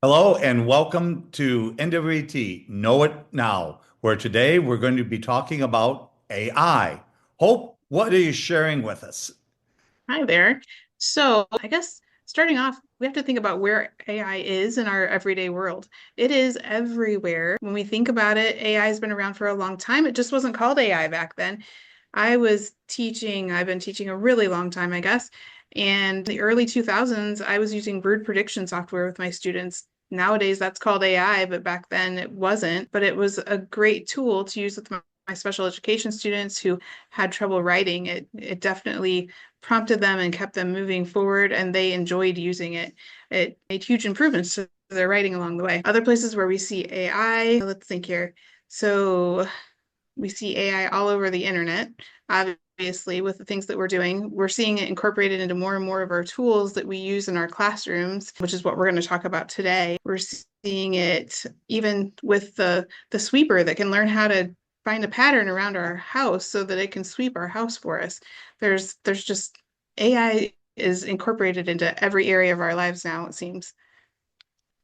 Hello and welcome to NWT Know It Now, where today we're going to be talking about AI. Hope, what are you sharing with us? Hi there. So, I guess starting off, we have to think about where AI is in our everyday world. It is everywhere. When we think about it, AI has been around for a long time. It just wasn't called AI back then. I've been teaching a really long time, I guess. And in the early 2000s, I was using word prediction software with my students. Nowadays, that's called AI, but back then it wasn't. But it was a great tool to use with my special education students who had trouble writing. It definitely prompted them and kept them moving forward, and they enjoyed using it. It made huge improvements to their writing along the way. Other places where we see AI, let's think here. So we see AI all over the internet. Obviously, with the things that we're doing, we're seeing it incorporated into more and more of our tools that we use in our classrooms, which is what we're going to talk about today. We're seeing it even with the sweeper that can learn how to find a pattern around our house so that it can sweep our house for us. There's just AI is incorporated into every area of our lives now, it seems.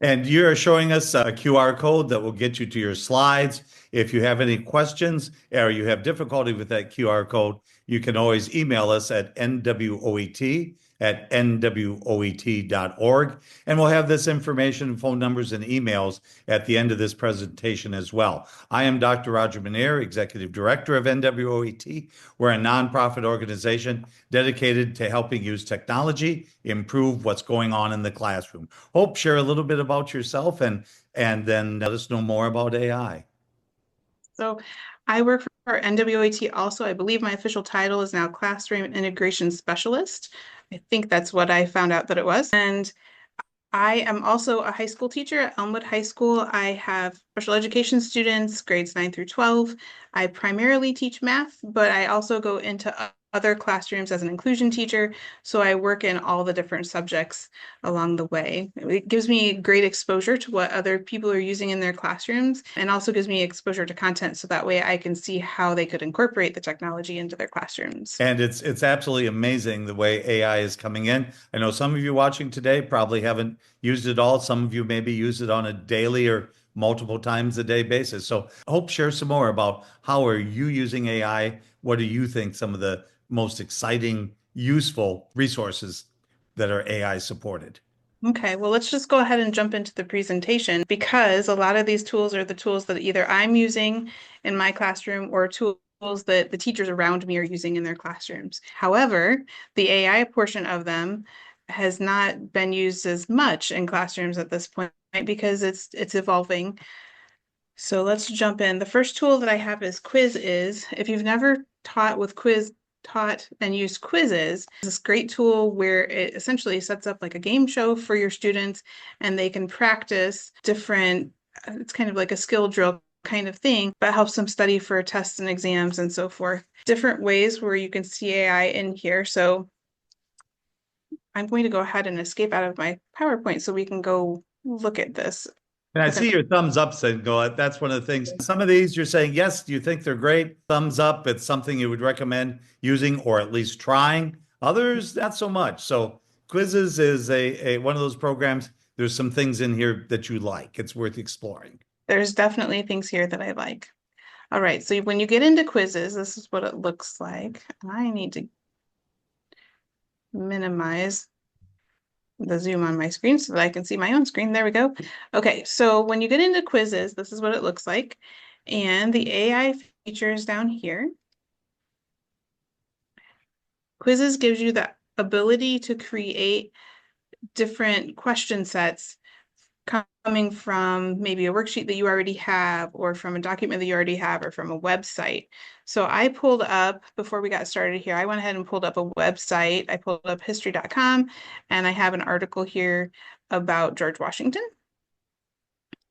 And you're showing us a QR code that will get you to your slides. If you have any questions or you have difficulty with that QR code, you can always email us at nwoet@nwoet.org. And we'll have this information, phone numbers, and emails at the end of this presentation as well. I am Dr. Roger Manier, Executive Director of NWOET. We're a nonprofit organization dedicated to helping use technology, improve what's going on in the classroom. Hope, share a little bit about yourself and then let us know more about AI. So I work for NWOT also. I believe my official title is now Classroom Integration Specialist. I think that's what I found out that it was. And I am also a high school teacher at Elmwood High School. I have special education students, grades 9 through 12. I primarily teach math, but I also go into other classrooms as an inclusion teacher. So I work in all the different subjects along the way. It gives me great exposure to what other people are using in their classrooms and also gives me exposure to content so that way I can see how they could incorporate the technology into their classrooms. And it's absolutely amazing the way AI is coming in. I know some of you watching today probably haven't used it all. Some of you maybe use it on a daily or multiple times a day basis. So I hope share some more about how are you using AI? What do you think some of the most exciting, useful resources that are AI supported? Okay, well, let's just go ahead and jump into the presentation because a lot of these tools are the tools that either I'm using in my classroom or tools that the teachers around me are using in their classrooms. However, the AI portion of them has not been used as much in classrooms at this point because it's evolving. So let's jump in. The first tool that I have is Quiz. If you've never taught and used quizzes, this great tool where it essentially sets up like a game show for your students and they can practice different, it's kind of like a skill drill kind of thing, but helps them study for tests and exams and so forth. Different ways where you can see AI in here. So I'm going to go ahead and escape out of my PowerPoint so we can go look at this. And I Okay. see your thumbs ups and go, that's one of the things. Some of these you're saying, yes, do you think they're great? Thumbs up, it's something you would recommend using or at least trying. Others, not so much. So quizzes is a one of those programs. There's some things in here that you like. It's worth exploring. There's definitely things here that I like. All right, so when you get into quizzes, this is what it looks like. I need to minimize the zoom on my screen so that I can see my own screen. There we go. Okay, so when you get into quizzes, this is what it looks like. And the AI features down here. Quizzes gives you the ability to create different question sets coming from maybe a worksheet that you already have, or from a document that you already have, or from a website. So I pulled up, before we got started here, I went ahead and pulled up a website. I pulled up history.com, and I have an article here about George Washington.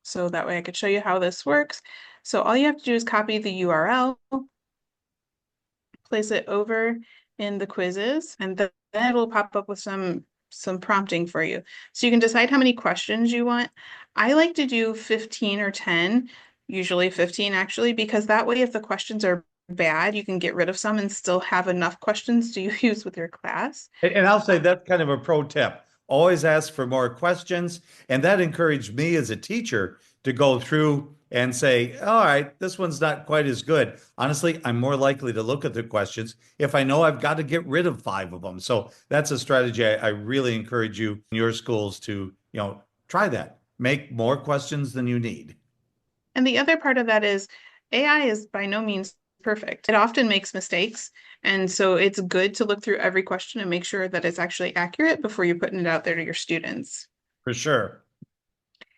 So that way I could show you how this works. So all you have to do is copy the URL, place it over in the quizzes, and then it will pop up with some prompting for you. So you can decide how many questions you want. I like to do 15 or 10, usually 15 actually, because that way if the questions are bad, you can get rid of some and still have enough questions to use with your class. And I'll say that's kind of a pro tip. always ask for more questions. And that encouraged me as a teacher to go through and say, all right, this one's not quite as good. Honestly, I'm more likely to look at the questions if I know I've got to get rid of five of them. So that's a strategy I really encourage you in your schools to, try that. Make more questions than you need. And the other part of that is AI is by no means perfect. It often makes mistakes. And so it's good to look through every question and make sure that it's actually accurate before you're putting it out there to your students. For sure.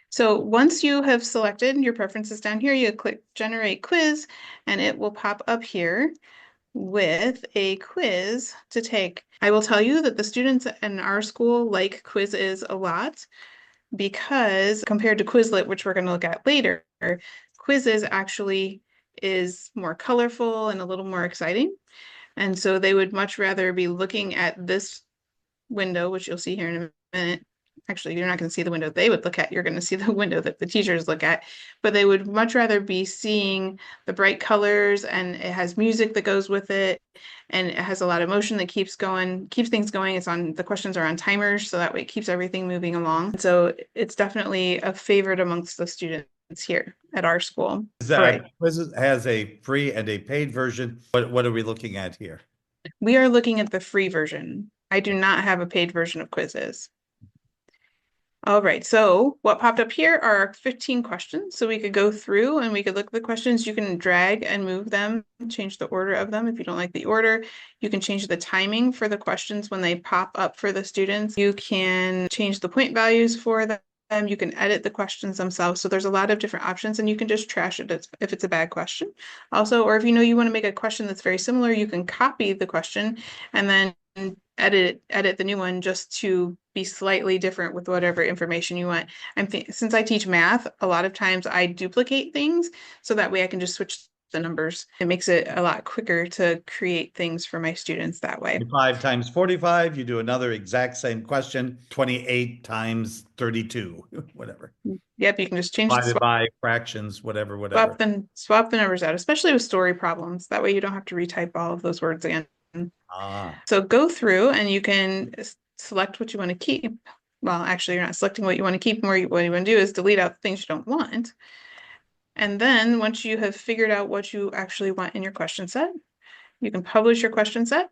So once you have selected your preferences down here, you click Generate Quiz, and it will pop up here with a quiz to take. I will tell you that the students in our school like quizzes a lot because compared to Quizlet, which we're going to look at later, quizzes actually is more colorful and a little more exciting. And so they would much rather be looking at this window, which you'll see here in a minute. Actually, you're not going to see the window they would look at. You're going to see the window that the teachers look at. But they would much rather be seeing the bright colors, and it has music that goes with it, and it has a lot of motion that keeps things going. The questions are on timers, so that way it keeps everything moving along. So it's definitely a favorite amongst the students here at our school. Right. Quizzes has a free and a paid version. What are we looking at here? We are looking at the free version. I do not have a paid version of quizzes. All right, so what popped up here are 15 questions. So we could go through and we could look at the questions. You can drag and move them, change the order of them if you don't like the order. You can change the timing for the questions when they pop up for the students. You can change the point values for them. You can edit the questions themselves. So there's a lot of different options, and you can just trash it if it's a bad question. Also, or if you know you want to make a question that's very similar, you can copy the question and then edit the new one just to be slightly different with whatever information you want. Since I teach math, a lot of times I duplicate things so that way I can just switch the numbers. It makes it a lot quicker to create things for my students that way. 5 times 45, you do another exact same question, 28 times 32, whatever. Yep, you can just change Divided by fractions, whatever. Swap the numbers out, especially with story problems. That way you don't have to retype all of those words again. So go through and you can select what you want to keep. Well, actually, you're not selecting what you want to keep. What you want to do is delete out the things you don't want. And then once you have figured out what you actually want in your question set, you can publish your question set.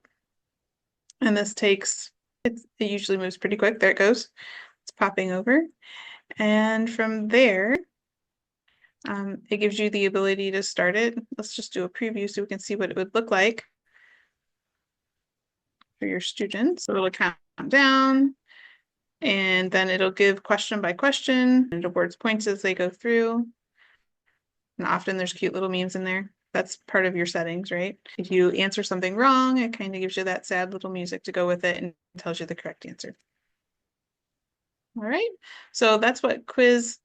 And this it usually moves pretty quick. There it goes. It's popping over. And from there, it gives you the ability to start it. Let's just do a preview so we can see what it would look like for your students. So it'll count down, and then it'll give question by question, and it awards points as they go through. And often there's cute little memes in there. That's part of your settings, right? If you answer something wrong, it kind of gives you that sad little music to go with it and tells you the correct answer. All right, so that's what quiz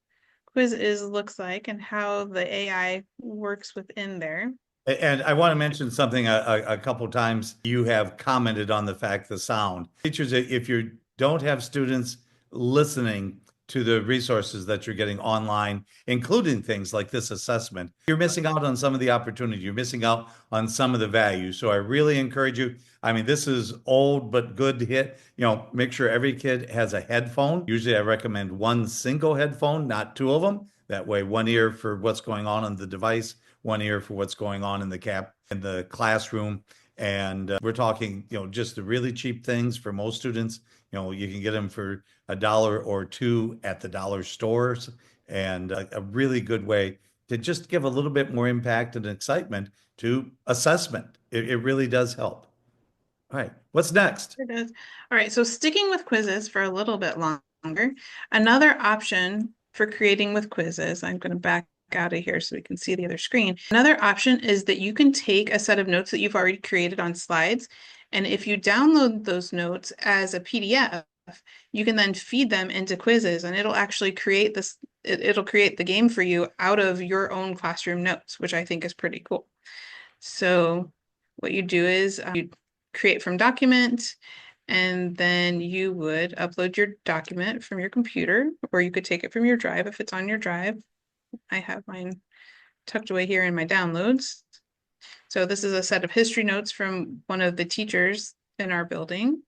looks like and how the AI works within there. And I want to mention something a couple times. You have commented on the fact the sound. Teachers, if you don't have students listening to the resources that you're getting online, including things like this assessment, you're missing out on some of the opportunity. You're missing out on some of the value. So I really encourage you. I mean, this is old but good to hit. Make sure every kid has a headphone. Usually I recommend one single headphone, not two of them. That way, one ear for what's going on the device, one ear for what's going on in the classroom. And we're talking, just the really cheap things for most students. You can get them for $1 or $2 at the dollar stores, and a really good way to just give a little bit more impact and excitement to assessment. It really does help. All right, what's next? It does. All right, so sticking with quizzes for a little bit longer, another option for creating with quizzes, I'm going to back out of here so we can see the other screen. Another option is that you can take a set of notes that you've already created on slides, and if you download those notes as a PDF, you can then feed them into quizzes, and it'll actually create it'll create the game for you out of your own classroom notes, which I think is pretty cool. So what you do is you create from document, and then you would upload your document from your computer, or you could take it from your drive if it's on your drive. I have mine tucked away here in my downloads. So this is a set of history notes from one of the teachers in our building.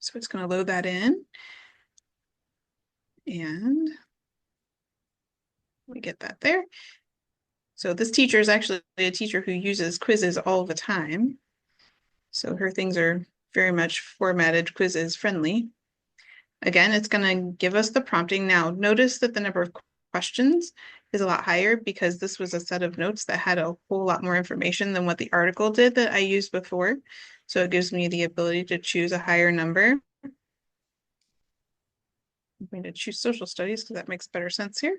So it's going to load that in. And we get that there. So this teacher is actually a teacher who uses quizzes all the time. So her things are very much formatted quizzes friendly. Again, it's going to give us the prompting. Now, notice that the number of questions is a lot higher because this was a set of notes that had a whole lot more information than what the article did that I used before. So it gives me the ability to choose a higher number. I'm going to choose social studies because that makes better sense here.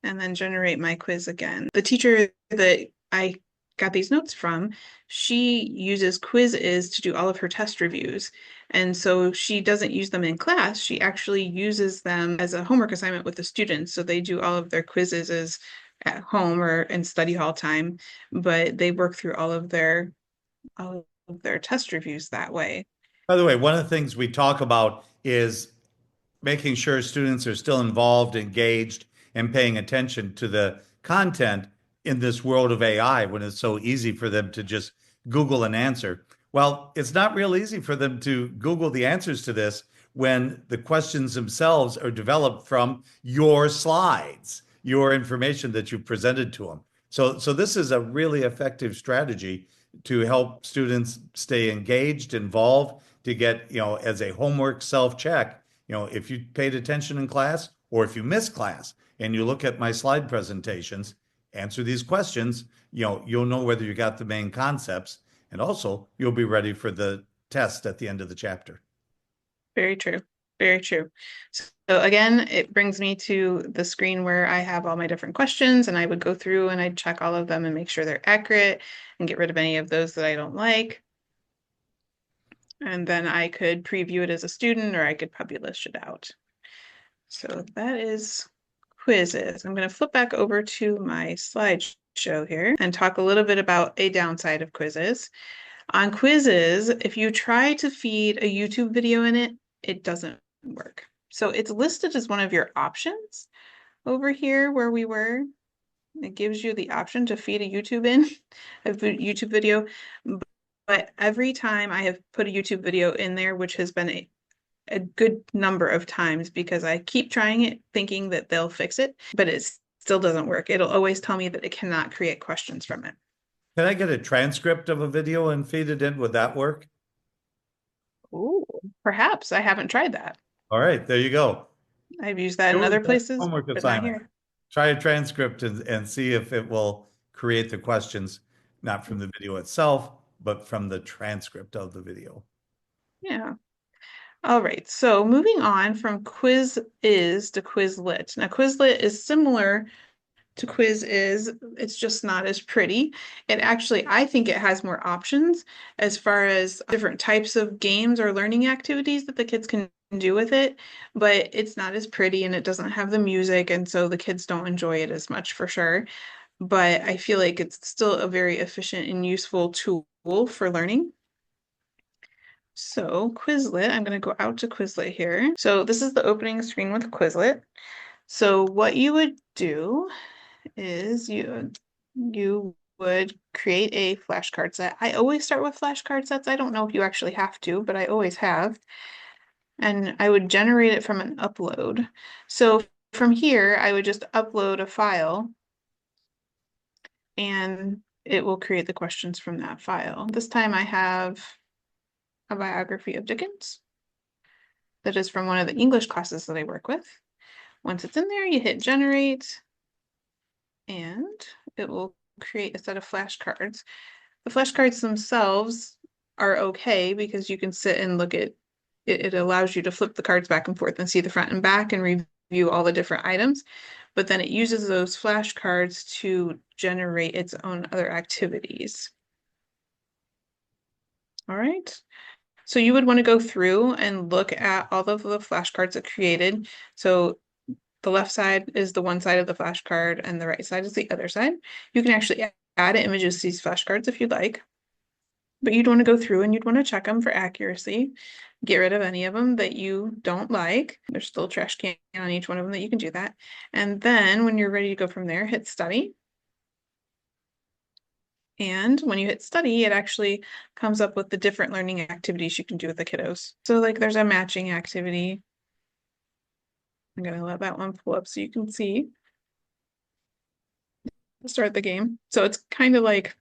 And then generate my quiz again. The teacher that I got these notes from, she uses Quizzes to do all of her test reviews. And so she doesn't use them in class. She actually uses them as a homework assignment with the students. So they do all of their quizzes as at home or in study hall time, but they work through all of their test reviews that way. By the way, one of the things we talk about is making sure students are still involved, engaged, and paying attention to the content in this world of AI when it's so easy for them to just Google an answer. Well, it's not real easy for them to Google the answers to this when the questions themselves are developed from your slides, your information that you've presented to them. So this is a really effective strategy to help students stay engaged, involved, to get, as a homework self-check, if you paid attention in class or if you missed class and you look at my slide presentations, answer these questions, you'll know whether you got the main concepts, and also you'll be ready for the test at the end of the chapter. Very true. Very true. So again, it brings me to the screen where I have all my different questions and I would go through and I'd check all of them and make sure they're accurate and get rid of any of those that I don't like. And then I could preview it as a student or I could publish it out. So that is quizzes. I'm going to flip back over to my slideshow here and talk a little bit about a downside of quizzes. On quizzes, if you try to feed a YouTube video in it, it doesn't work. So it's listed as one of your options over here where we were. It gives you the option to feed a YouTube video. But every time I have put a YouTube video in there, which has been a good number of times because I keep trying it thinking that they'll fix it, but it still doesn't work. It'll always tell me that it cannot create questions from it. Can I get a transcript of a video and feed it in? Would that work? Ooh, perhaps. I haven't tried that. All right, there you go. I've used that in It was other a places, homework but not assignment. here. Try a transcript and see if it will create the questions, not from the video itself, but from the transcript of the video. Yeah. All right. So moving on from Quiz Is to Quizlet. Now, Quizlet is similar to Quiz Is. It's just not as pretty. It actually, I think it has more options as far as different types of games or learning activities that the kids can do with it, but it's not as pretty and it doesn't have the music, and so the kids don't enjoy it as much for sure. But I feel like it's still a very efficient and useful tool for learning. So Quizlet, I'm going to go out to Quizlet here. So this is the opening screen with Quizlet. So what you would do is you would create a flashcard set. I always start with flashcard sets. I don't know if you actually have to, but I always have. And I would generate it from an upload. So from here, I would just upload a file and it will create the questions from that file. This time I have a biography of Dickens that is from one of the English classes that I work with. Once it's in there, you hit generate and it will create a set of flashcards. The flashcards themselves are okay because you can sit and look at it. It allows you to flip the cards back and forth and see the front and back and review all the different items. But then it uses those flashcards to generate its own other activities. All right. So you would want to go through and look at all of the flashcards it created. So the left side is the one side of the flashcard and the right side is the other side. You can actually add images to these flashcards if you'd like, but you'd want to go through and you'd want to check them for accuracy, get rid of any of them that you don't like. There's still a trash can on each one of them that you can do that. And then when you're ready to go from there, hit study. And when you hit study, it actually comes up with the different learning activities you can do with the kiddos. So like there's a matching activity. I'm gonna let that one pull up so you can see. Start the game. So it's kind of like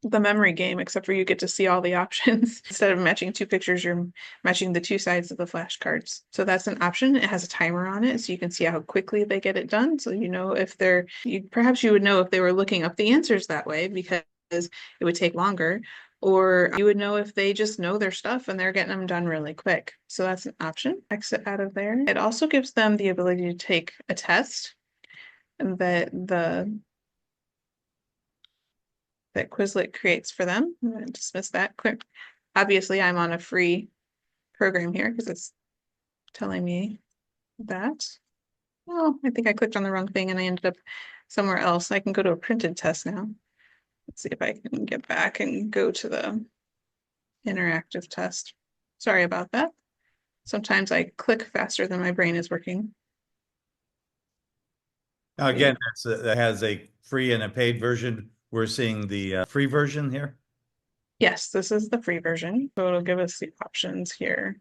the memory game, except for you get to see all the options. Instead of matching two pictures, you're matching the two sides of the flashcards. So that's an option. It has a timer on it, so you can see how quickly they get it done. So you know if they're, perhaps you would know if they were looking up the answers that way because it would take longer. Or you would know if they just know their stuff and they're getting them done really quick. So that's an option. Exit out of there. It also gives them the ability to take a test that Quizlet creates for them. I'm going to dismiss that. Quick. Obviously, I'm on a free program here because it's telling me that. Oh, I think I clicked on the wrong thing and I ended up somewhere else. I can go to a printed test now. Let's see if I can get back and go to the interactive test. Sorry about that. Sometimes I click faster than my brain is working. Now, again, that has a free and a paid version. We're seeing the free version here. Yes, this is the free version. So it'll give us the options here.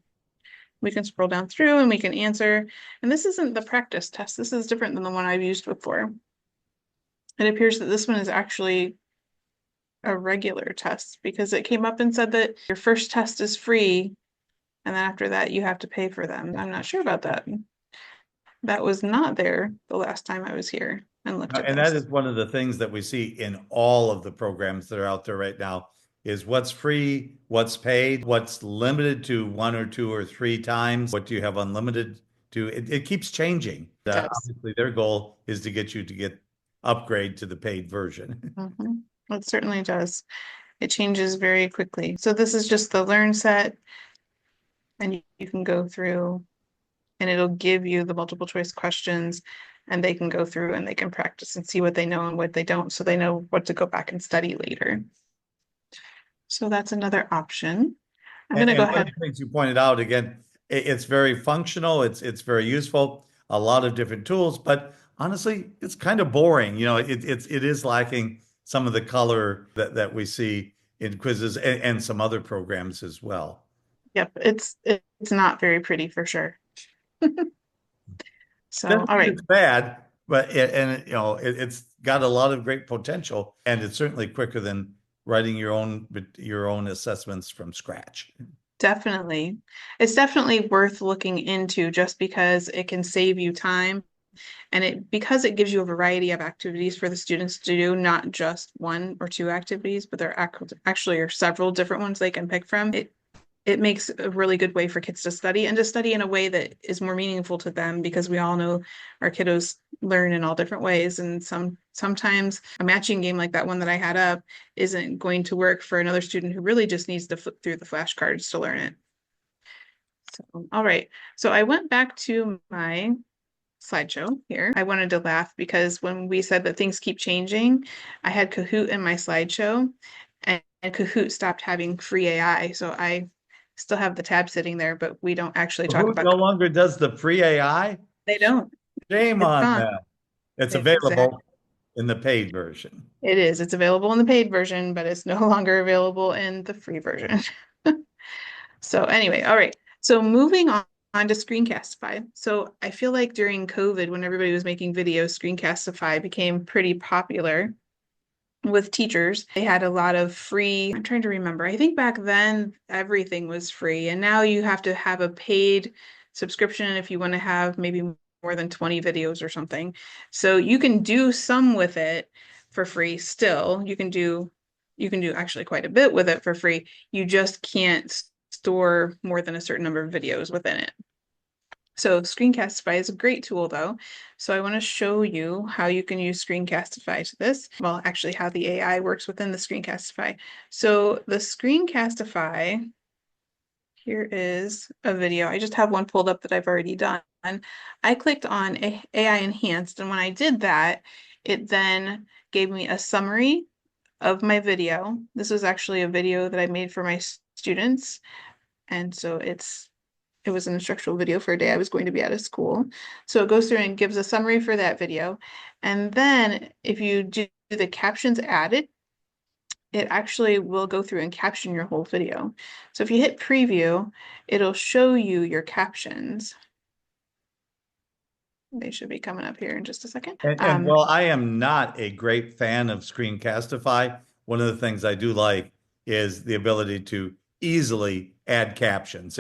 We can scroll down through and we can answer. And this isn't the practice test. This is different than the one I've used before. It appears that this one is actually a regular test because it came up and said that your first test is free and then after that you have to pay for them. I'm not sure about that. That was not there the last time I was here and looked at And this. that is one of the things that we see in all of the programs that are out there right now is what's free, what's paid, what's limited to one or two or three times, what do you have unlimited to? It keeps changing. Obviously, their goal is to get you to get upgrade to the paid version. It certainly does. It changes very quickly. So this is just the learn set, and you can go through and it'll give you the multiple choice questions and they can go through and they can practice and see what they know and what they don't, so they know what to go back and study later. So that's another option. I'm going to go One of ahead. the things you pointed out, again, it's very functional, it's very useful, a lot of different tools, but honestly, it's kind of boring. You know, it is lacking some of the color that we see in quizzes and some other programs as well. Yep, it's not very pretty for sure. So, Doesn't all mean right. it's bad, but you know, it's got a lot of great potential, and it's certainly quicker than writing your own assessments from scratch. Definitely. It's definitely worth looking into just because it can save you time and because it gives you a variety of activities for the students to do, not just one or two activities, but there actually are several different ones they can pick from. It makes a really good way for kids to study and to study in a way that is more meaningful to them because we all know our kiddos learn in all different ways. And sometimes a matching game like that one that I had up isn't going to work for another student who really just needs to flip through the flashcards to learn it. So, all right. So I went back to my slideshow here. I wanted to laugh because when we said that things keep changing, I had Kahoot in my slideshow and Kahoot stopped having free AI. So I still have the tab sitting there, but we don't actually talk Who about no longer does the free AI? they don't. Shame It's on gone. them. It's Exactly. available in the paid version. It is. It's available in the paid version, but it's no longer available in the free version. So anyway, all right. So moving on to Screencastify. So I feel like during COVID, when everybody was making videos, Screencastify became pretty popular with teachers. They had a lot of free, I'm trying to remember. I think back then everything was free, and now you have to have a paid subscription if you want to have maybe more than 20 videos or something. So you can do some with it for free still. You can do actually quite a bit with it for free. You just can't store more than a certain number of videos within it. So Screencastify is a great tool though. So I want to show you how you can use Screencastify to this. Well, actually how the AI works within the Screencastify. So the Screencastify, here is a video. I just have one pulled up that I've already done. I clicked on AI Enhanced, and when I did that, it then gave me a summary of my video. This was actually a video that I made for my students. And so it was an instructional video for a day I was going to be out of school. So it goes through and gives a summary for that video. And then if you do the captions added, it actually will go through and caption your whole video. So if you hit preview, it'll show you your captions. They should be coming up here in just a second. And while I am not a great fan of Screencastify, one of the things I do like is the ability to easily add captions.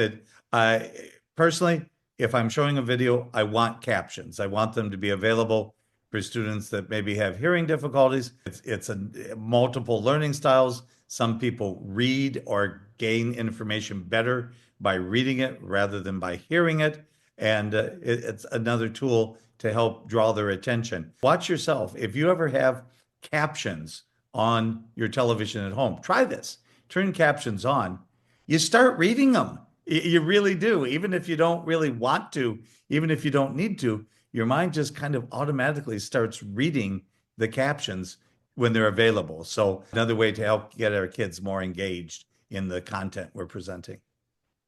I personally, if I'm showing a video, I want captions. I want them to be available for students that maybe have hearing difficulties. It's a multiple learning styles. Some people read or gain information better by reading it rather than by hearing it. And it's another tool to help draw their attention. Watch yourself. If you ever have captions on your television at home, try this. Turn captions on. You start reading them. You really do. Even if you don't really want to, even if you don't need to, your mind just kind of automatically starts reading the captions when they're available. So another way to help get our kids more engaged in the content we're presenting.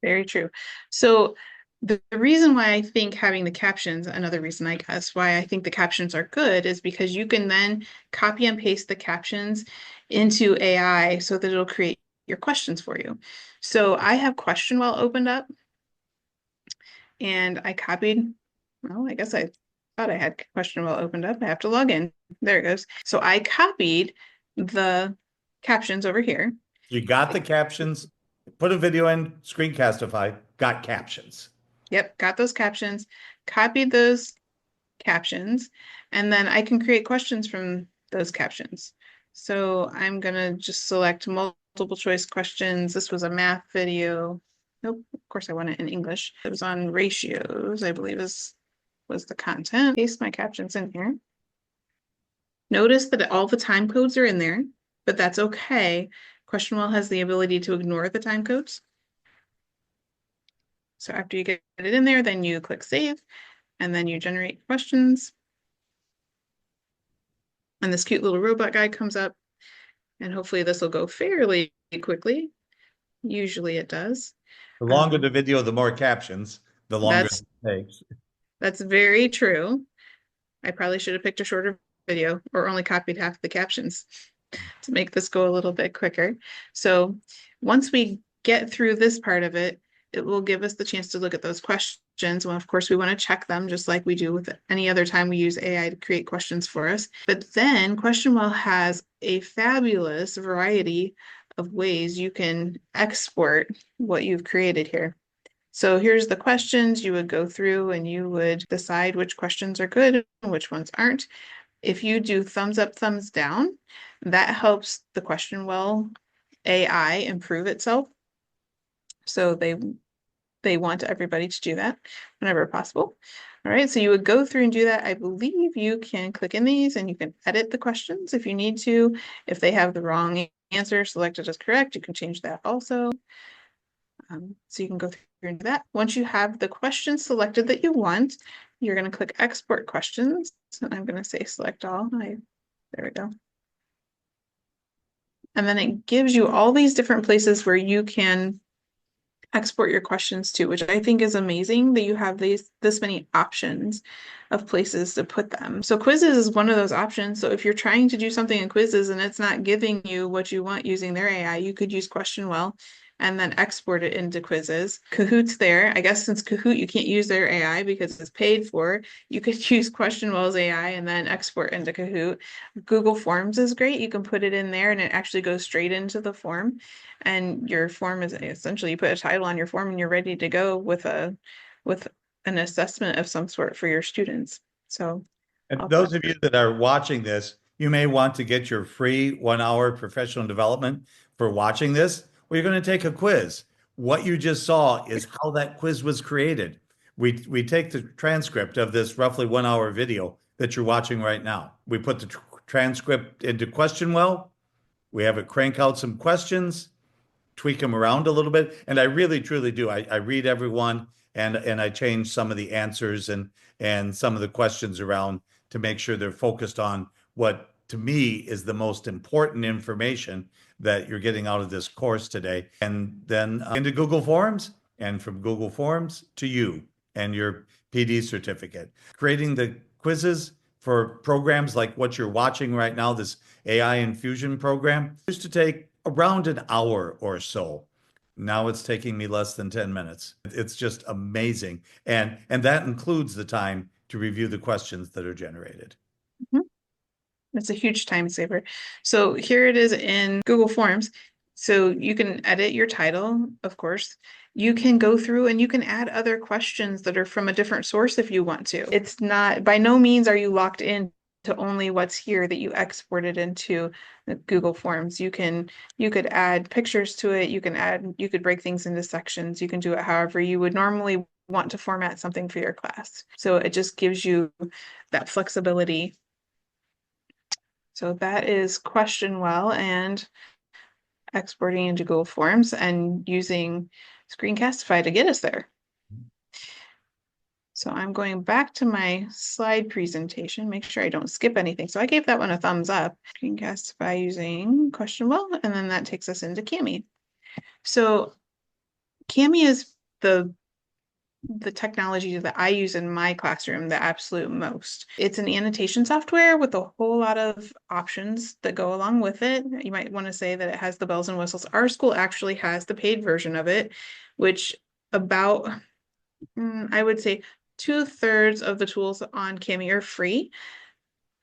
Very true. So the reason why I think having the captions, another reason I guess why I think the captions are good is because you can then copy and paste the captions into AI so that it'll create your questions for you. So I have QuestionWell opened up and I copied, well, I guess I thought I had QuestionWell opened up. I have to log in. There it goes. So I copied the captions over here. You got the captions, put a video in, Screencastify, got captions. Yep, got those captions, copied those captions, and then I can create questions from those captions. So I'm gonna just select multiple choice questions. This was a math video. Nope, of course I want it in English. It was on ratios, I believe was the content. Paste my captions in here. Notice that all the time codes are in there, but that's okay. QuestionWell has the ability to ignore the time codes. So after you get it in there, then you click save and then you generate questions. And this cute little robot guy comes up and hopefully this will go fairly quickly. Usually it does. The longer the video, the more captions, the longer it takes. That's very true. I probably should have picked a shorter video or only copied half the captions to make this go a little bit quicker. So once we get through this part of it, it will give us the chance to look at those questions. Well, of course, we want to check them just like we do with any other time we use AI to create questions for us. But then QuestionWell has a fabulous variety of ways you can export what you've created here. So here's the questions. You would go through and you would decide which questions are good and which ones aren't. If you do thumbs up, thumbs down, that helps the QuestionWell AI improve itself. So they want everybody to do that whenever possible. All right, so you would go through and do that. I believe you can click in these and you can edit the questions if you need to. If they have the wrong answer selected as correct, you can change that also. So you can go through and do that. Once you have the questions selected that you want, you're going to click export questions. And I'm going to say select all. There we go. And then it gives you all these different places where you can export your questions to, which I think is amazing that you have this many options of places to put them. So quizzes is one of those options. So if you're trying to do something in quizzes and it's not giving you what you want using their AI, you could use QuestionWell and then export it into quizzes. Kahoot's there. I guess since Kahoot, you can't use their AI because it's paid for, you could use QuestionWell's AI and then export into Kahoot. Google Forms is great. You can put it in there and it actually goes straight into the form. And your form is essentially, you put a title on your form and you're ready to go with an assessment of some sort for your students. So And those of you that are watching this, you may want to get your free 1 hour professional development for watching this. Well, you're going to take a quiz. What you just saw is how that quiz was created. We take the transcript of this roughly 1 hour video that you're watching right now. We put the transcript into QuestionWell. We have it crank out some questions, tweak them around a little bit. And I really, truly do. I read everyone and I change some of the answers and some of the questions around to make sure they're focused on what to me is the most important information that you're getting out of this course today. And then into Google Forms, and from Google Forms to you and your PD certificate. Creating the quizzes for programs like what you're watching right now, this AI Infusion program, used to take around an hour or so. Now it's taking me less than 10 minutes. It's just amazing. And that includes the time to review the questions that are generated. Mhm. It's a huge time saver. So here it is in Google Forms. So you can edit your title, of course. You can go through and you can add other questions that are from a different source if you want to. It's not, by no means are you locked in to only what's here that you exported into the Google Forms. You could add pictures to it. You could break things into sections. You can do it however you would normally want to format something for your class. So it just gives you that flexibility. So that is question well and exporting into Google Forms and using Screencastify to get us there. So I'm going back to my slide presentation, make sure I don't skip anything. So I gave that one a thumbs up. Screencastify using question well, and then that takes us into Kami. So Kami is the technology that I use in my classroom the absolute most. It's an annotation software with a whole lot of options that go along with it. You might want to say that it has the bells and whistles. Our school actually has the paid version of it, which about, I would say 2/3 of the tools on Kami are free,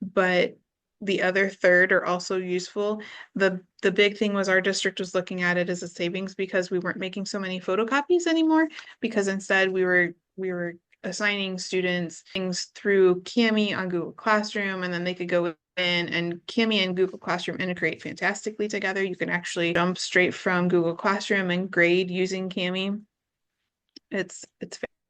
but the other third are also useful. The big thing was our district was looking at it as a savings because we weren't making so many photocopies anymore, because instead we were assigning students things through Kami on Google Classroom, and then they could go in, and Kami and Google Classroom integrate fantastically together. You can actually jump straight from Google Classroom and grade using Kami. It's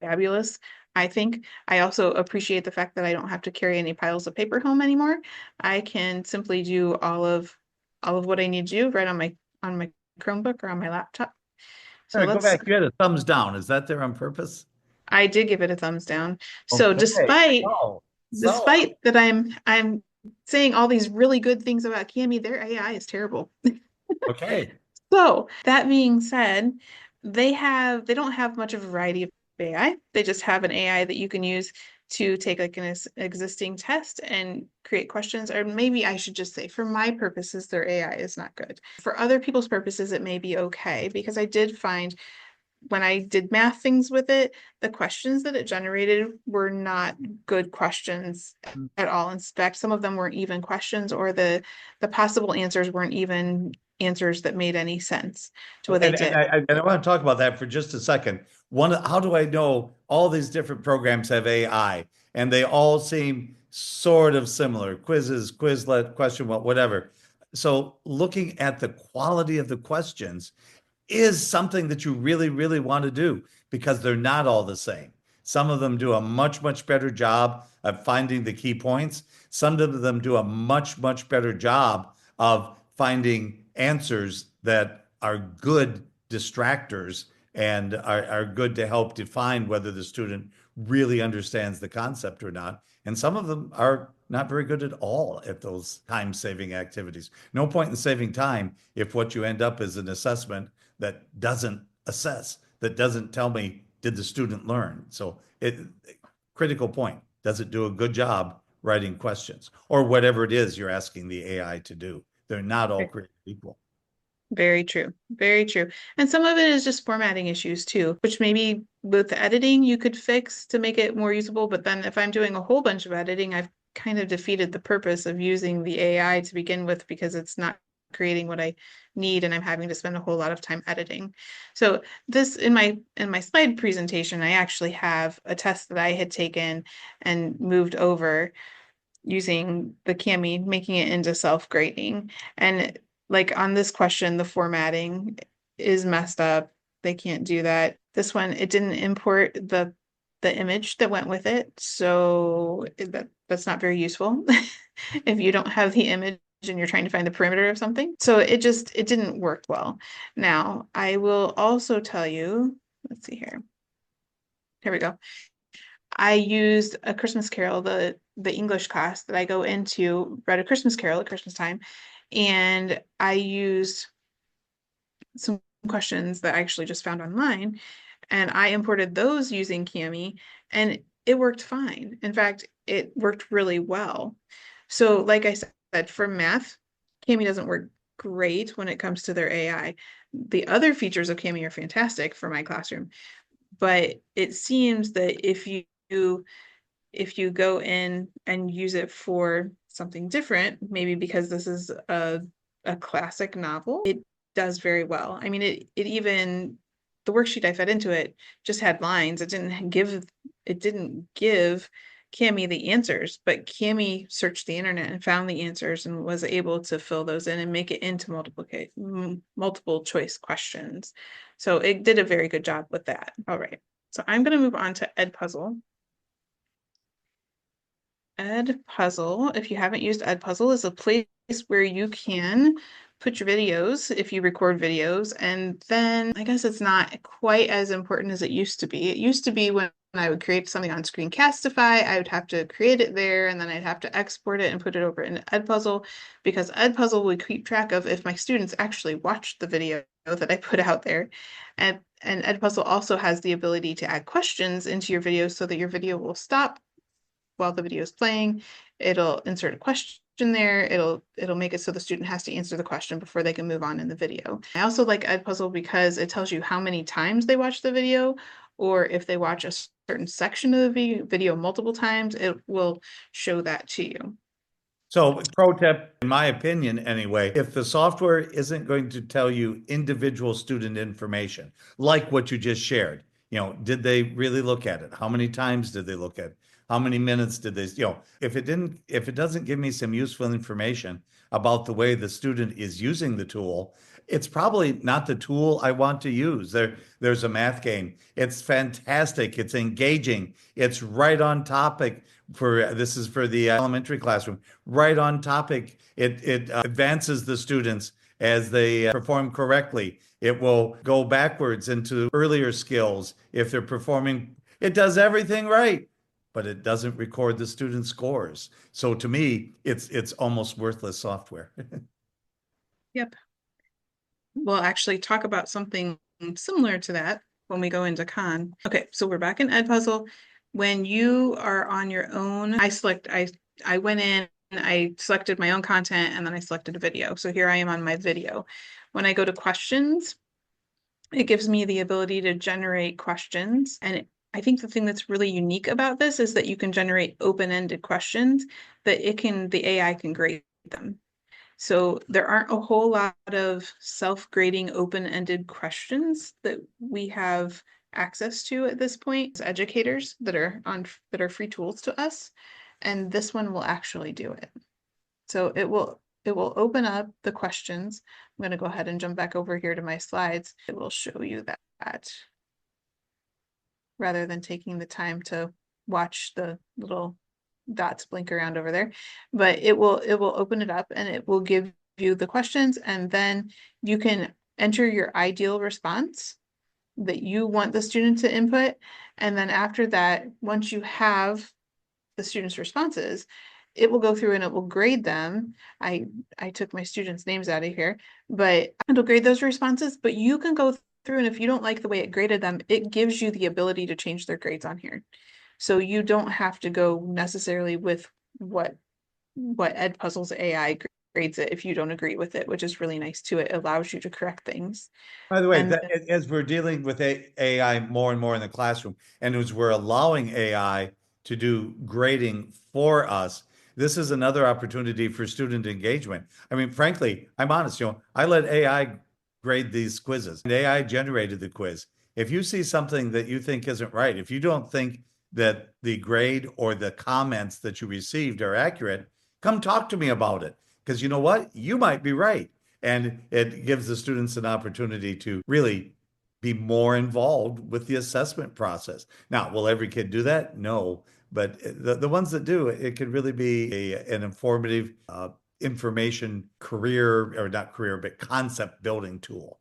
fabulous. I think I also appreciate the fact that I don't have to carry any piles of paper home anymore. I can simply do all of what I need to do right on my Chromebook or on my laptop. All So right, go back. You had a thumbs down. Is that there on purpose? I did give it a thumbs down. So Okay. despite Oh, so despite that I'm saying all these really good things about Kami, their AI is terrible. okay. So that being said, they don't have much of a variety of AI. They just have an AI that you can use to take like an existing test and create questions. Or maybe I should just say, for my purposes, their AI is not good. For other people's purposes, it may be okay, because I did find when I did math things with it, the questions that it generated were not good questions at all. In fact, some of them weren't even questions, or the possible answers weren't even answers that made any sense to what they And, and did. I, and I want to talk about that for just a second. How do I know all these different programs have AI and they all seem sort of similar? Quizzes, Quizlet, question, whatever. So looking at the quality of the questions is something that you really, really want to do because they're not all the same. Some of them do a much, much better job of finding the key points. Some of them do a much, much better job of finding answers that are good distractors and are good to help define whether the student really understands the concept or not. And some of them are not very good at all at those time-saving activities. No point in saving time if what you end up is an assessment that doesn't assess, that doesn't tell me, did the student learn? So critical point, does it do a good job writing questions or whatever it is you're asking the AI to do? They're not all created equal. Very true. Very true. And some of it is just formatting issues too, which maybe with the editing you could fix to make it more usable. But then if I'm doing a whole bunch of editing, I've kind of defeated the purpose of using the AI to begin with, because it's not creating what I need and I'm having to spend a whole lot of time editing. So this in my slide presentation, I actually have a test that I had taken and moved over using the Kami, making it into self-grading. And like on this question, the formatting is messed up. They can't do that. This one, it didn't import the image that went with it. So that's not very useful if you don't have the image and you're trying to find the perimeter of something. So it didn't work well. Now, I will also tell you, let's see here. Here we go. I used A Christmas Carol, the English class that I go into, read A Christmas Carol at Christmas time, and I used some questions that I actually just found online, and I imported those using Kami, and it worked fine. In fact, it worked really well. So like I said, for math, Kami doesn't work great when it comes to their AI. The other features of Kami are fantastic for my classroom, but it seems that if you go in and use it for something different, maybe because this is a classic novel, it does very well. I mean, it even the worksheet I fed into it just had lines. It didn't give Cami the answers, but Cami searched the internet and found the answers and was able to fill those in and make it into multiple choice questions. So it did a very good job with that. All right. So I'm going to move on to Edpuzzle. Edpuzzle, if you haven't used Edpuzzle, is a place where you can put your videos if you record videos. And then I guess it's not quite as important as it used to be. It used to be when I would create something on Screencastify, I would have to create it there and then I'd have to export it and put it over in Edpuzzle because Edpuzzle would keep track of if my students actually watched the video that I put out there. And Edpuzzle also has the ability to add questions into your video so that your video will stop while the video is playing. It'll insert a question there. It'll make it so the student has to answer the question before they can move on in the video. I also like Edpuzzle because it tells you how many times they watch the video, or if they watch a certain section of the video multiple times, it will show that to you. So, pro tip, in my opinion, anyway, if the software isn't going to tell you individual student information, like what you just shared, did they really look at it? How many times did they look at it? How many minutes did they, if it doesn't give me some useful information about the way the student is using the tool, it's probably not the tool I want to use. There's a math game. It's fantastic. It's engaging. It's right on topic this is for the elementary classroom, right on topic. It advances the students as they perform correctly. It will go backwards into earlier skills if they're performing. It does everything right, but it doesn't record the student scores. So to me, it's almost worthless software. Yep. We'll actually talk about something similar to that when we go into Khan. Okay, so we're back in Edpuzzle. When you are on your own, I went in, I selected my own content, and then I selected a video. So here I am on my video. When I go to questions, it gives me the ability to generate questions. And I think the thing that's really unique about this is that you can generate open-ended questions that the AI can grade them. So there aren't a whole lot of self-grading open-ended questions that we have access to at this point as educators that are free tools to us. And this one will actually do it. So it will open up the questions. I'm going to go ahead and jump back over here to my slides. It will show you that rather than taking the time to watch the little dots blink around over there, but it will open it up and it will give you the questions, and then you can enter your ideal response that you want the student to input. And then after that, once you have the students' responses, it will go through and it will grade them. I took my students' names out of here, but it'll grade those responses, but you can go through, and if you don't like the way it graded them, it gives you the ability to change their grades on here. So you don't have to go necessarily with what Edpuzzle's AI grades it if you don't agree with it, which is really nice too. It allows you to correct things. By the way, And as we're dealing with AI more and more in the classroom, and as we're allowing AI to do grading for us, this is another opportunity for student engagement. I mean, frankly, I'm honest, I let AI grade these quizzes, and AI generated the quiz. If you see something that you think isn't right, if you don't think that the grade or the comments that you received are accurate, come talk to me about it. Because you know what? You might be right. And it gives the students an opportunity to really be more involved with the assessment process. Now, will every kid do that? No. But the ones that do, it could really be an informative information career, or not career, but concept building tool.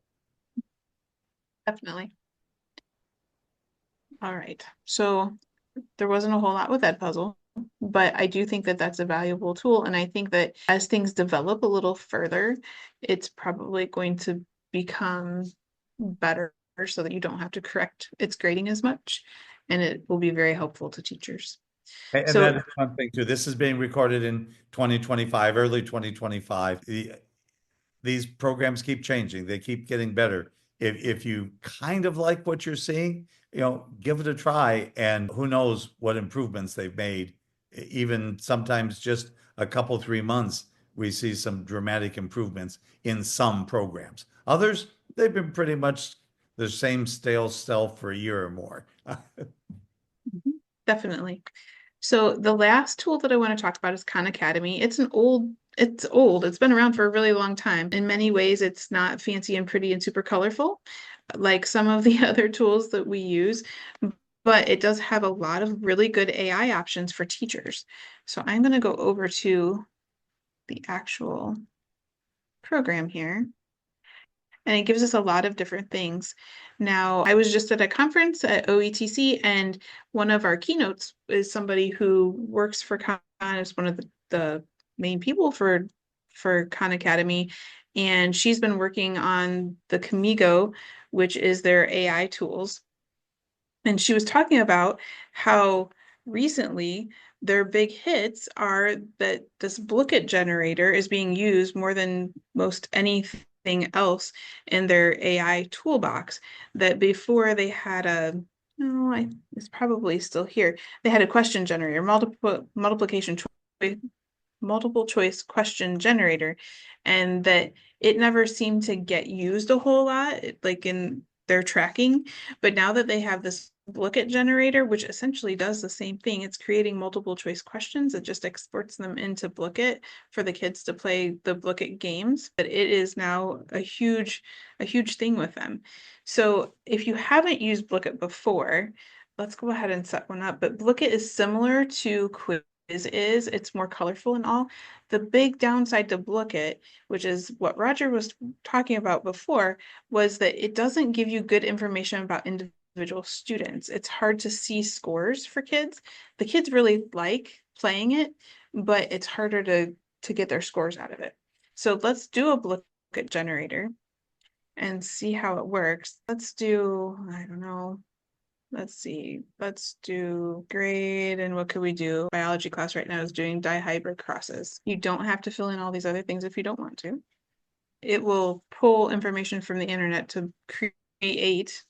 definitely. All right. So there wasn't a whole lot with Edpuzzle, but I do think that that's a valuable tool. And I think that as things develop a little further, it's probably going to become better so that you don't have to correct its grading as much. And it will be very helpful to teachers. And So that's one thing too. This is being recorded in 2025, early 2025. These programs keep changing. They keep getting better. If you kind of like what you're seeing, give it a try, and who knows what improvements they've made. Even sometimes just a couple, 3 months, we see some dramatic improvements in some programs. Others, they've been pretty much the same stale self for a year or more. mhm, definitely. So the last tool that I want to talk about is Khan Academy. It's old. It's been around for a really long time. In many ways, it's not fancy and pretty and super colorful like some of the other tools that we use, but it does have a lot of really good AI options for teachers. So I'm going to go over to the actual program here. And it gives us a lot of different things. Now, I was just at a conference at OETC, and one of our keynotes is somebody who works for Khan, is one of the main people for Khan Academy, and she's been working on the Kamigo, which is their AI tools. And she was talking about how recently their big hits are that this Blooket generator is being used more than most anything else in their AI toolbox. That before they had it's probably still here. They had a question generator, multiple choice question generator, and that it never seemed to get used a whole lot, like in their tracking. But now that they have this Blooket generator, which essentially does the same thing, it's creating multiple choice questions. It just exports them into Blooket for the kids to play the Blooket games. But it is now a huge thing with them. So if you haven't used Blooket before, let's go ahead and set one up. But Blooket is similar to Quiz is. It's more colorful and all. The big downside to Blooket, which is what Roger was talking about before, was that it doesn't give you good information about individual students. It's hard to see scores for kids. The kids really like playing it, but it's harder to get their scores out of it. So let's do a Blooket generator and see how it works. Let's do, I don't know, let's see. Let's do grade. And what could we do? Biology class right now is doing dihybrid crosses. You don't have to fill in all these other things if you don't want to. It will pull information from the internet to create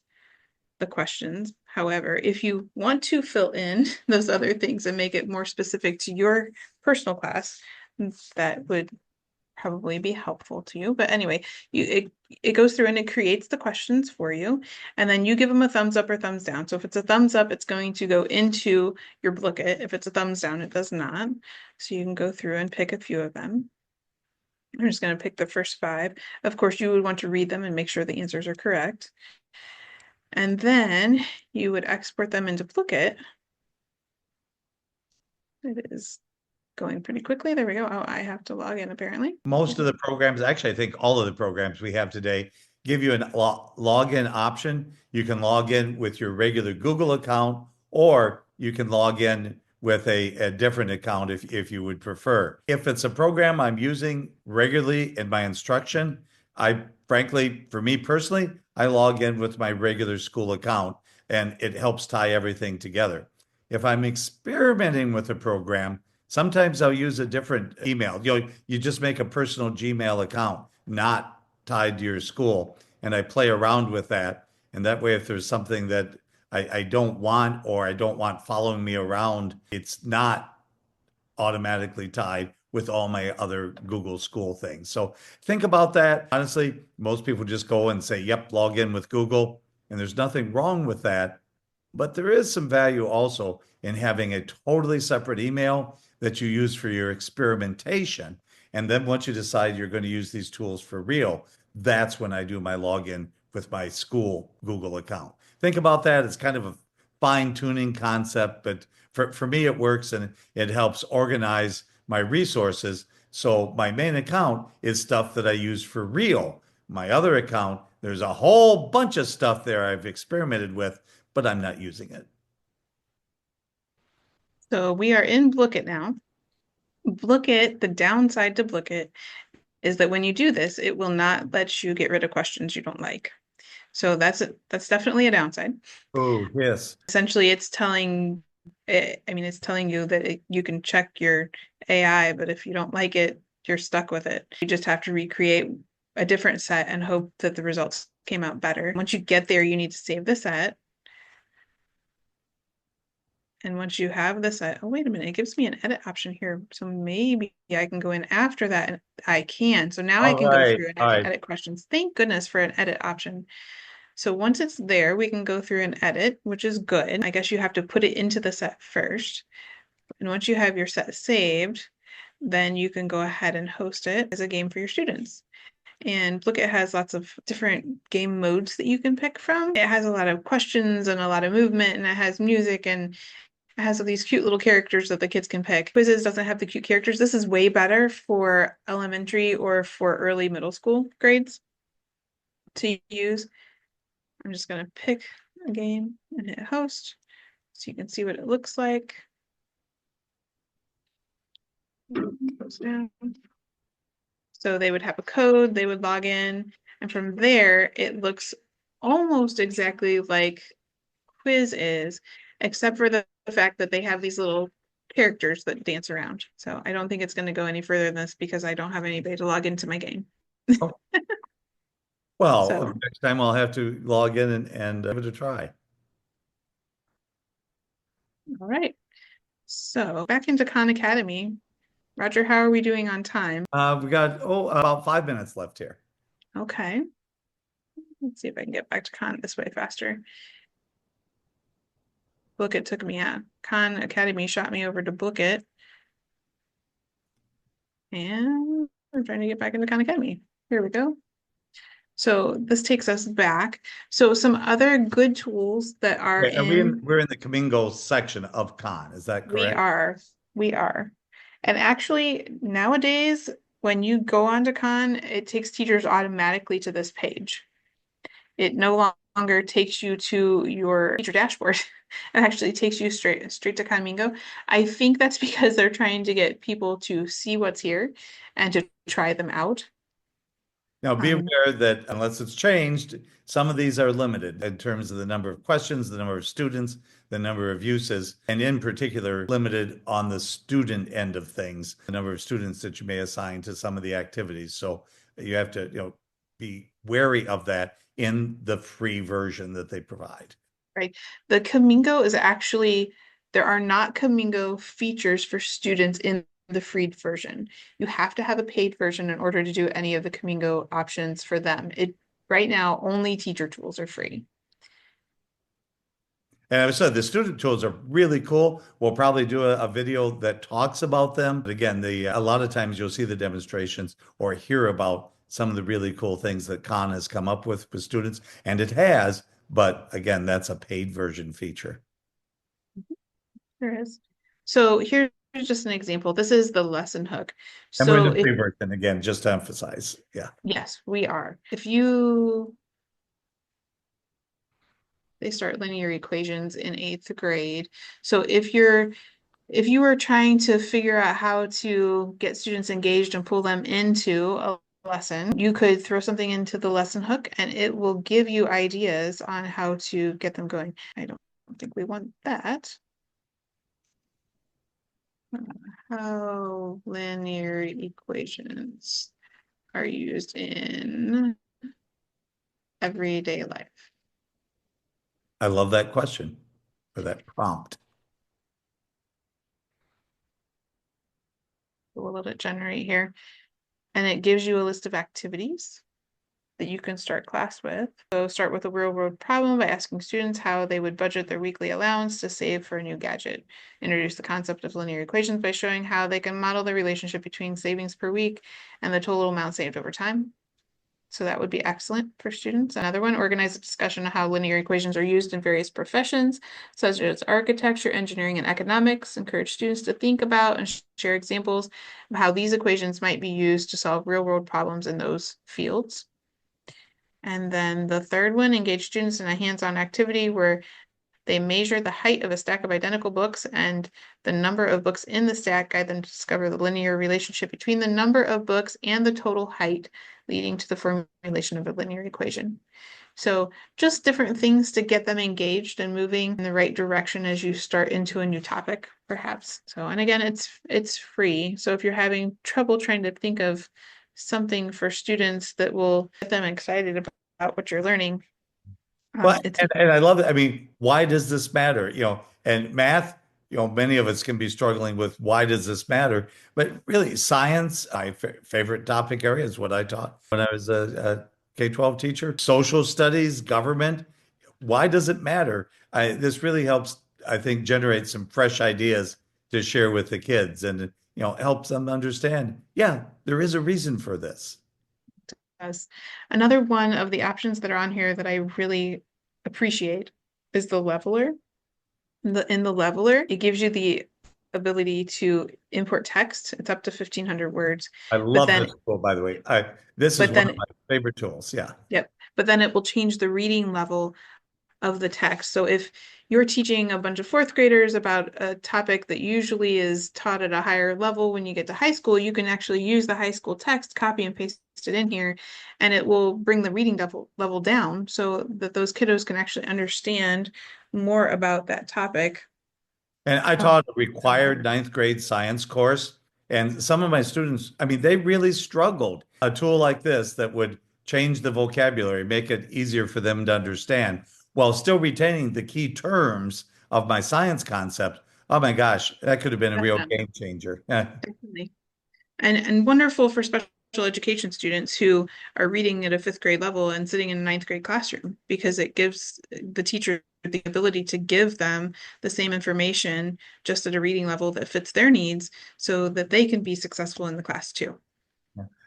the questions. However, if you want to fill in those other things and make it more specific to your personal class, that would probably be helpful to you. But anyway, it goes through and it creates the questions for you, and then you give them a thumbs up or thumbs down. So if it's a thumbs up, it's going to go into your Blooket. If it's a thumbs down, it does not. So you can go through and pick a few of them. I'm just going to pick the first 5. Of course, you would want to read them and make sure the answers are correct. And then you would export them into Blooket. It is going pretty quickly. There we go. Oh, I have to log in apparently. Most of the programs, actually, I think all of the programs we have today give you an login option. You can log in with your regular Google account, or you can log in with a different account if you would prefer. If it's a program I'm using regularly in my instruction, I frankly, for me personally, I log in with my regular school account, and it helps tie everything together. If I'm experimenting with a program, sometimes I'll use a different email. You just make a personal Gmail account, not tied to your school, and I play around with that. And that way, if there's something that I don't want, or I don't want following me around, it's not automatically tied with all my other Google School things. So think about that. Honestly, most people just go and say, yep, log in with Google. And there's nothing wrong with that. But there is some value also in having a totally separate email that you use for your experimentation. And then once you decide you're going to use these tools for real, that's when I do my login with my school Google account. Think about that. It's kind of a fine tuning concept, but for me, it works, and it helps organize my resources. So my main account is stuff that I use for real. My other account, there's a whole bunch of stuff there I've experimented with, but I'm not using it. So we are in Blooket now. Blooket, the downside to Blooket is that when you do this, it will not let you get rid of questions you don't like. So that's definitely a downside. Oh, yes. Essentially, it's telling I mean, it's telling you that you can check your AI, but if you don't like it, you're stuck with it. You just have to recreate a different set and hope that the results came out better. Once you get there, you need to save the set. And once you have the set, oh, wait a minute, it gives me an edit option here. So maybe I can go in after that, and I can. So now I All can go right. through and I All can right. edit questions. Thank goodness for an edit option. So once it's there, we can go through and edit, which is good. I guess you have to put it into the set first. And once you have your set saved, then you can go ahead and host it as a game for your students. And look, it has lots of different game modes that you can pick from. It has a lot of questions and a lot of movement, and it has music, and it has all these cute little characters that the kids can pick. Quizzes doesn't have the cute characters. This is way better for elementary or for early middle school grades to use. I'm just going to pick a game and hit host so you can see what it looks like. Goes down. So they would have a code, they would log in, and from there, it looks almost exactly like Quiz is, except for the fact that they have these little characters that dance around. So I don't think it's going to go any further than this because I don't have anybody to log into my game. Oh, well, So, next time I'll have to log in and give it a try. all right. So back into Khan Academy. Roger, how are we doing on time? We got, about 5 minutes left here. Okay. Let's see if I can get back to Khan this way faster. Book It took me out. Khan Academy shot me over to Book It. And we're trying to get back into Khan Academy. Here we go. So this takes us back. So some other good tools that are Okay, in, we're in the Kamingo section of Khan, is that we correct? are, we are. And actually nowadays, when you go onto Khan, it takes teachers automatically to this page. It no longer takes you to your teacher dashboard. It actually takes you straight to Kamingo. I think that's because they're trying to get people to see what's here and to try them out. Now, be Um, aware that unless it's changed, some of these are limited in terms of the number of questions, the number of students, the number of uses, and in particular, limited on the student end of things, the number of students that you may assign to some of the activities. So you have to, be wary of that in the free version that they provide. right. The Kamingo is actually, there are not Kamingo features for students in the free version. You have to have a paid version in order to do any of the Kamingo options for them. Right now, only teacher tools are free. And I said the student tools are really cool. We'll probably do a video that talks about them. But again, a lot of times you'll see the demonstrations or hear about some of the really cool things that Khan has come up with students, and it has. But again, that's a paid version feature. There is. So here's just an example. This is the lesson hook. And we're in So the free version again, just to emphasize. Yeah. yes, we are. They start linear equations in 8th grade. So if you were trying to figure out how to get students engaged and pull them into a lesson, you could throw something into the lesson hook and it will give you ideas on how to get them going. I don't think we want that. How linear equations are used in everyday life. I love that question or that prompt. We'll let it generate here. And it gives you a list of activities that you can start class with. So start with a real world problem by asking students how they would budget their weekly allowance to save for a new gadget. Introduce the concept of linear equations by showing how they can model the relationship between savings per week and the total amount saved over time. So that would be excellent for students. Another one, organize a discussion on how linear equations are used in various professions, such as architecture, engineering, and economics. Encourage students to think about and share examples of how these equations might be used to solve real-world problems in those fields. And then the third one, engage students in a hands-on activity where they measure the height of a stack of identical books and the number of books in the stack, guide them to discover the linear relationship between the number of books and the total height, leading to the formulation of a linear equation. So just different things to get them engaged and moving in the right direction as you start into a new topic, perhaps. So, and again, it's free. So if you're having trouble trying to think of something for students that will get them excited about what you're learning, Well, it's and I love it. I mean, why does this matter? And math, many of us can be struggling with why does this matter? But really, science, my favorite topic area is what I taught when I was a K-12 teacher. Social studies, government, why does it matter? This really helps, I think, generate some fresh ideas to share with the kids and, helps them understand, yeah, there is a reason for this. Yes. Another one of the options that are on here that I really appreciate is the leveler. In the leveler, it gives you the ability to import text. It's up to 1,500 words. I But love then, this tool, by the way. This is but one of then, my favorite tools. Yeah. yep. But then it will change the reading level of the text. So if you're teaching a bunch of fourth graders about a topic that usually is taught at a higher level when you get to high school, you can actually use the high school text, copy and paste it in here, and it will bring the reading level down so that those kiddos can actually understand more about that topic. And I Um, taught a required ninth grade science course, and some of my students, I mean, they really struggled. A tool like this that would change the vocabulary, make it easier for them to understand while still retaining the key terms of my science concept. Oh my gosh, that could have been a real game changer. Definitely. And wonderful for special education students who are reading at a fifth grade level and sitting in a ninth grade classroom because it gives the teacher the ability to give them the same information just at a reading level that fits their needs so that they can be successful in the class too.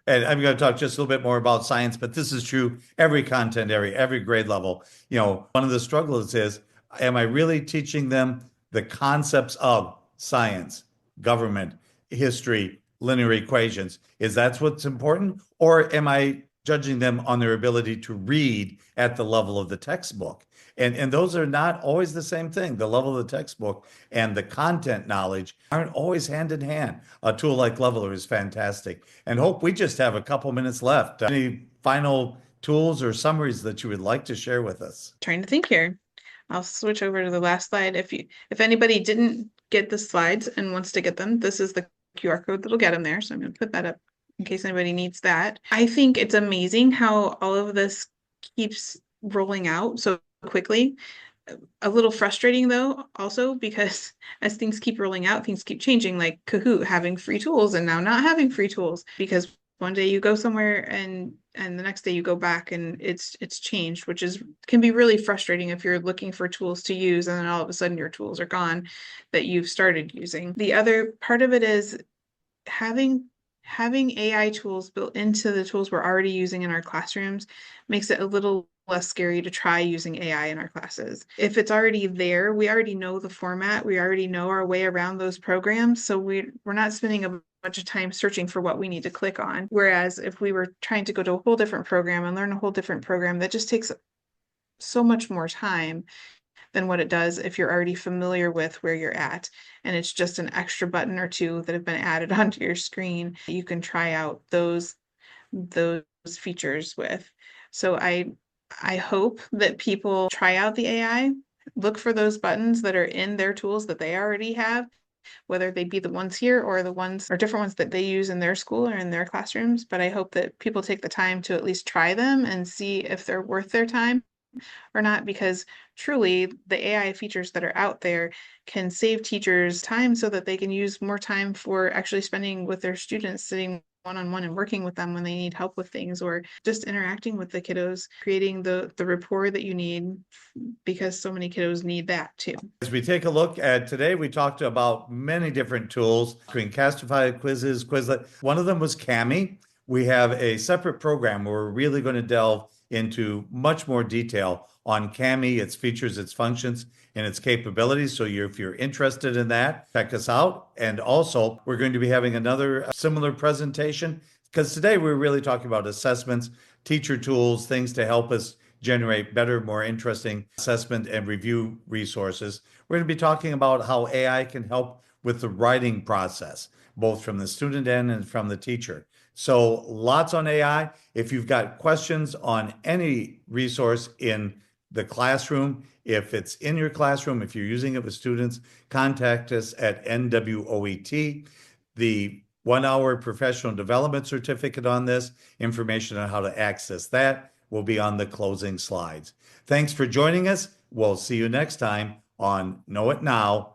And I'm going to talk just a little bit more about science, but this is true every content area, every grade level. One of the struggles is, am I really teaching them the concepts of science, government, history, linear equations? Is that what's important? Or am I judging them on their ability to read at the level of the textbook? And those are not always the same thing. The level of the textbook and the content knowledge aren't always hand in hand. A tool like Leveler is fantastic. And Hope, we just have a couple minutes left. Any final tools or summaries that you would like to share with us? Trying to think here. I'll switch over to the last slide. If anybody didn't get the slides and wants to get them, this is the QR code that'll get them there. So I'm going to put that up in case anybody needs that. I think it's amazing how all of this keeps rolling out so quickly. A little frustrating though, also because as things keep rolling out, things keep changing, like Kahoot having free tools and now not having free tools because one day you go somewhere and the next day you go back and it's changed, which is can be really frustrating if you're looking for tools to use and then all of a sudden your tools are gone that you've started using. The other part of it is having AI tools built into the tools we're already using in our classrooms makes it a little less scary to try using AI in our classes. If it's already there, we already know the format, we already know our way around those programs, so we're not spending a bunch of time searching for what we need to click on. Whereas if we were trying to go to a whole different program and learn a whole different program, that just takes so much more time than what it does if you're already familiar with where you're at. And it's just an extra button or two that have been added onto your screen. You can try out those features with. So I hope that people try out the AI, look for those buttons that are in their tools that they already have, whether they be the ones here or the ones or different ones that they use in their school or in their classrooms. But I hope that people take the time to at least try them and see if they're worth their time or not, because truly the AI features that are out there can save teachers time so that they can use more time for actually spending with their students, sitting one-on-one and working with them when they need help with things or just interacting with the kiddos, creating the rapport that you need because so many kiddos need that too. As we take a look at today, we talked about many different tools, between Castify, quizzes, Quizlet. One of them was Kami. We have a separate program where we're really going to delve into much more detail on Kami, its features, its functions, and its capabilities. So if you're interested in that, check us out. And also, we're going to be having another similar presentation because today we're really talking about assessments, teacher tools, things to help us generate better, more interesting assessment and review resources. We're going to be talking about how AI can help with the writing process, both from the student end and from the teacher. So lots on AI. If you've got questions on any resource in the classroom, if it's in your classroom, if you're using it with students, contact us at NWOET. The 1 hour professional development certificate on this, information on how to access that will be on the closing slides. Thanks for joining us. We'll see you next time on Know It Now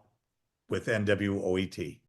with NWOET.